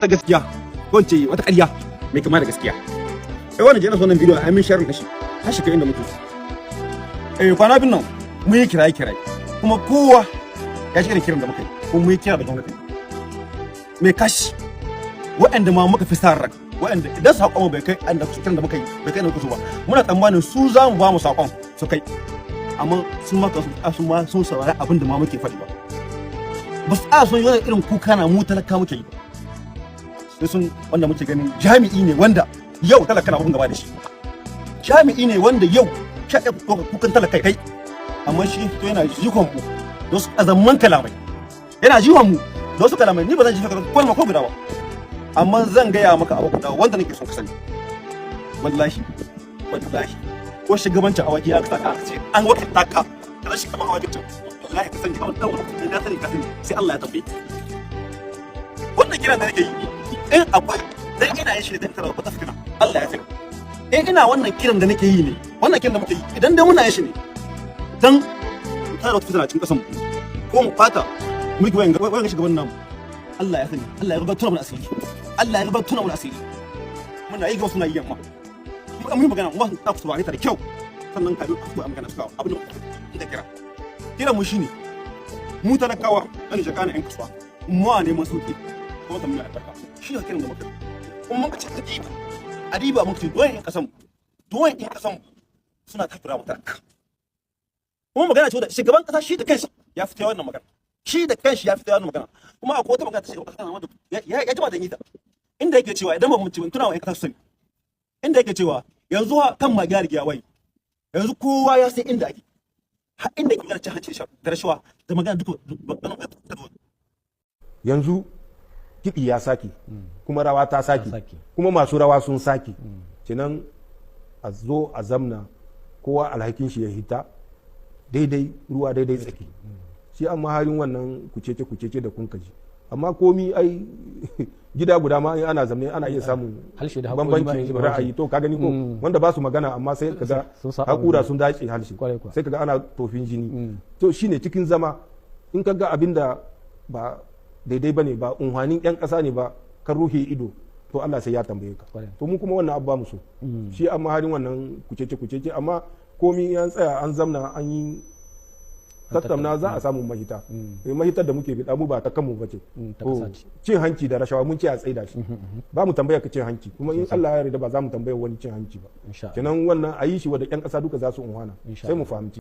ta gaskiya ko ce wata ƙarya mai kama da gaskiya wannan jina wannan bidiyo ai min sharing da shi har shi kai inda muke kwana bin nan mun yi kiraye kuma kowa ya ji irin kiran da muka yi kuma mun yi kira da gwamnati mai kashi waɗanda ma muka fi sa ran waɗanda idan saƙon bai kai an da kiran da muka yi bai kai na kusa ba muna tsammanin su za mu ba mu saƙon su kai amma sun maka sun ma sun saurari abin da ma muke faɗi ba ba su a son yana irin kuka na mu talaka muke yi sai sun wanda muke ganin jami'i ne wanda yau talaka na abin gaba da shi jami'i ne wanda yau ka kukan talaka kai amma shi to yana jikon mu da wasu azamman kalamai yana jihon mu da wasu kalamai ni ba zan ji haka ko guda ba amma zan gaya maka abu guda wanda nake son ka sani wallahi ko shugabancin awaki aka saka aka ce an wakilta ka da shi kamar awaki can wallahi ka sani kawai dan wani na sani ka sani sai Allah ya tabbe wannan kiran da nake yi in akwai dan ina yin shi da tara ko tafkina Allah ya sani in ina wannan kiran da nake yi ne wannan kiran da muke yi idan dai muna yin shi ne dan tara wata fitina cikin kasan mu ko mu fata mu yi wayan shugaban namu Allah ya sani Allah ya rubuta mana asiri Allah ya rubuta mana asiri muna yi ga suna yi yamma mun magana mu ta ku bare ta da kyau sannan ka ku magana su kawo abin da kira kira mu shine mu talakawa dan jakana yan kasuwa mu ne mun sauki ko ta mun albarka shi ne kiran da muka kuma mun ce adiba mun ce doyen yan kasan suna takura mu talaka kuma magana ce da shugaban kasa shi da kansa ya fita wannan magana shi da kanshi ya fita wannan magana kuma akwai wata magana ta shugaban kasa wanda ya jima da yi ta inda yake cewa idan ba mu ci tuna wa yan kasa sani inda yake cewa yanzu kan ma gyara giya wai yanzu kowa ya san inda ake har inda yake magana cin hanci da rashawa da magana duka yanzu kiɗi ya saki kuma rawa ta saki kuma masu rawa sun saki kenan a zo a zamna kowa alhakin shi ya hita daidai ruwa daidai tsaki shi amma halin wannan kucece da kunkaji amma komi ai gida guda ma in ana zamne ana iya samun bambancin ra'ayi to ka gani ko wanda ba su magana amma sai kaga hakura sun dace halshe sai kaga ana tofin jini to shine cikin zama in kaga abinda ba daidai bane ba unhwanin yan kasa ne ba kan ruhi ido to Allah sai ya tambaye ka to mu kuma wannan abu ba mu so shi amma halin wannan kucece amma komi an tsaya an zamna an yi tattauna za a samu mahita mahitar da muke bida mu ba ta kanmu bace cin hanci da rashawa mun ce a tsaida shi ba mu tambaya ka cin hanci kuma in Allah ya yarda ba za mu tambaya wani cin hanci ba kenan wannan a yi shi wa da yan kasa duka za su unhwana sai mu fahimci